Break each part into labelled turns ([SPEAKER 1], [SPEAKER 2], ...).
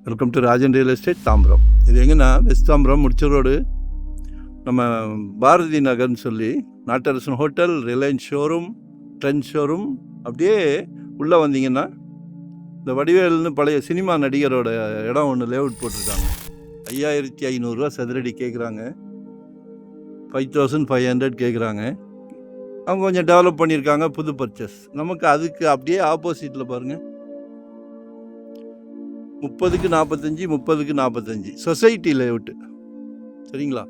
[SPEAKER 1] Welcome to Rajan real estate Tambaram. இது எங்கன்னா west Tambaram முடிச்ச ரோடு, நம்ம பாரதி நகர்னு சொல்லி Nattarasan hotel, Reliance showroom, Trend showroom, அப்படியே உள்ளே வந்தீங்கன்னா இந்த வடிவேல்னு பழைய சினிமா நடிகரோட இடம் ஒன்று லேஅவுட் போட்டிருக்காங்க. 5500 சதுரடி கேட்குறாங்க, 5500 கேட்குறாங்க. அவங்க கொஞ்சம் டெவலப் பண்ணியிருக்காங்க, புது பர்ச்சேஸ். நமக்கு அதுக்கு அப்படியே ஆப்போசிட்டில் பாருங்கள், 30க்கு 45, 30க்கு 45 சொசைட்டி லேஅவுட்டு. சரிங்களா?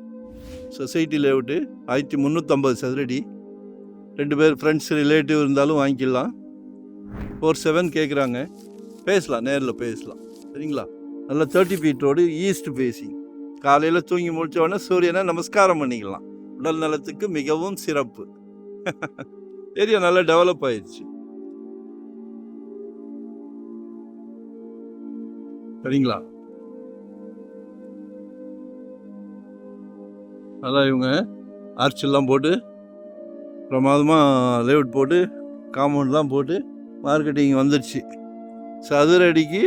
[SPEAKER 1] சொசைட்டி லேஅவுட்டு 1350 சதுரடி. 2 பேர் ஃப்ரெண்ட்ஸ் ரிலேட்டிவ் இருந்தாலும் வாங்கிக்கலாம். 47 கேட்குறாங்க. பேசலாம், நேரில் பேசலாம். சரிங்களா? நல்ல 30 ஃபீட் ரோடு, ஈஸ்ட் ஃபேஸிங். காலையில் தூங்கி முடித்தோடனே சூரியனை நமஸ்காரம் பண்ணிக்கலாம். உடல் நலத்துக்கு மிகவும் சிறப்பு. ஏரியா நல்லா டெவலப் ஆயிடுச்சு. சரிங்களா? அதான் இவங்க ஆர்ச்செல்லாம் போட்டு பிரமாதமாக லேஅவுட் போட்டு காம்பவுண்ட்லாம் போட்டு மார்க்கெட்டிங் வந்துடுச்சு. சதுரடிக்கு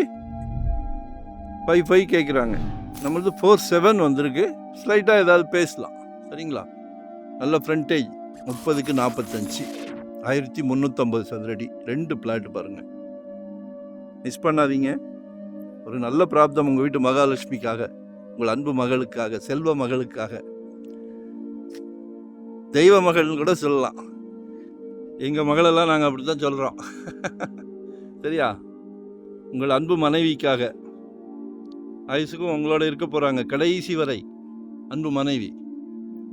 [SPEAKER 1] 55 கேட்குறாங்க. நம்மளது 47 வந்திருக்கு. ஸ்லைட்டாக ஏதாவது பேசலாம். சரிங்களா? நல்ல ஃப்ரண்டேஜ். 30க்கு 45, 1350 சதுரடி. 2 பிளாட் பாருங்கள், மிஸ் பண்ணாதீங்க. ஒரு நல்ல பிராப்தம் உங்கள் வீட்டு மகாலட்சுமிக்காக, உங்கள் அன்பு மகளுக்காக, செல்வ மகளுக்காக, தெய்வ மகள்னு கூட சொல்லலாம். எங்கள் மகளெல்லாம் நாங்கள் அப்படி தான் சொல்கிறோம். சரியா? உங்கள் அன்பு மனைவிக்காக, ஆயுசுக்கும் உங்களோட இருக்க போகிறாங்க கடைசி வரை. அன்பு மனைவி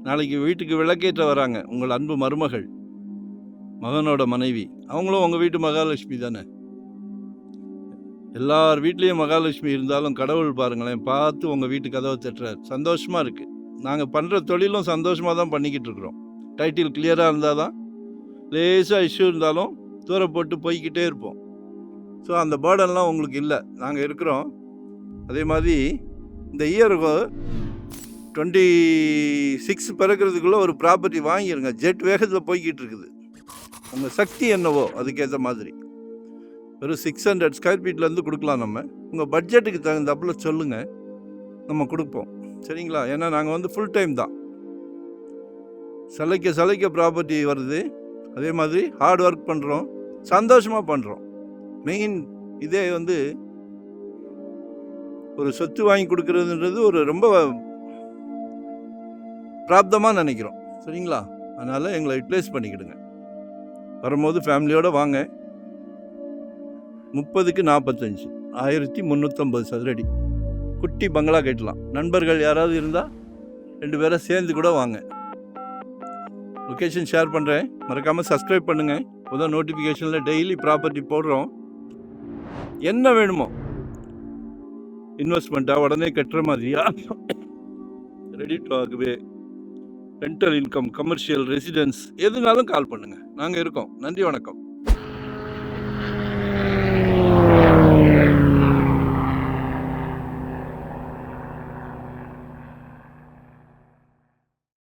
[SPEAKER 1] நாளைக்கு வீட்டுக்கு விளக்கேற்ற வராங்க. உங்கள் அன்பு மருமகள், மகனோட மனைவி, அவங்களும் உங்கள் வீட்டு மகாலட்சுமி தானே. எல்லார் வீட்லேயும் மகாலட்சுமி இருந்தாலும் கடவுள் பாருங்களேன், பார்த்து உங்கள் வீட்டு கதவை தட்டுறார். சந்தோஷமாக இருக்குது. நாங்கள் பண்ணுற தொழிலும் சந்தோஷமாக தான் பண்ணிக்கிட்டு இருக்கிறோம். டைட்டில் கிளியராக இருந்தால் தான், லேசாக இஷ்யூ இருந்தாலும் தூர போட்டு போய்கிட்டே இருப்போம். ஸோ அந்த பேர்டன்லாம் உங்களுக்கு இல்லை, நாங்கள் இருக்கிறோம். அதே மாதிரி இந்த இயர் 26 பிறக்கிறதுக்குள்ளே ஒரு ப்ராப்பர்ட்டி வாங்கிடுங்க. ஜெட் வேகத்தில் போய்கிட்டு இருக்குது. உங்கள் சக்தி என்னவோ அதுக்கேற்ற மாதிரி ஒரு 600 ஸ்கொயர் ஃபீட்லேருந்து கொடுக்கலாம். நம்ம உங்கள் பட்ஜெட்டுக்கு தகுந்தாப்புல சொல்லுங்கள், நம்ம கொடுப்போம். சரிங்களா? ஏன்னா நாங்கள் ஃபுல் டைம் தான். சலைக்க ப்ராப்பர்ட்டி வருது. அதே மாதிரி ஹார்ட் ஒர்க் பண்ணுறோம், சந்தோஷமாக பண்ணுறோம். மெயின் இதே ஒரு சொத்து வாங்கி கொடுக்குறதுன்றது ஒரு ரொம்ப பிராப்தமாக நினைக்கிறோம். சரிங்களா? அதனால் எங்களை யூட்டிலைஸ் பண்ணிக்கிடுங்க. வரும்போது ஃபேமிலியோடு வாங்க. 30க்கு 45, 1350 சதுரடி. குட்டி பங்களா கட்டலாம். நண்பர்கள் யாராவது இருந்தால் 2 பேரை சேர்ந்து கூட வாங்க. லொக்கேஷன் ஷேர் பண்ணுறேன், மறக்காமல் சப்ஸ்கிரைப் பண்ணுங்கள். இப்போதான் நோட்டிஃபிகேஷனில் டெய்லி ப்ராப்பர்ட்டி போடுறோம். என்ன வேணுமோ, இன்வெஸ்ட்மெண்ட்டாக உடனே கட்டுற மாதிரியா, ரெடி டு ஆகவே, ரெண்டல் இன்கம், கமர்ஷியல், ரெசிடென்ஸ், எதுனாலும் கால் பண்ணுங்கள். நாங்கள் இருக்கோம். நன்றி, வணக்கம்.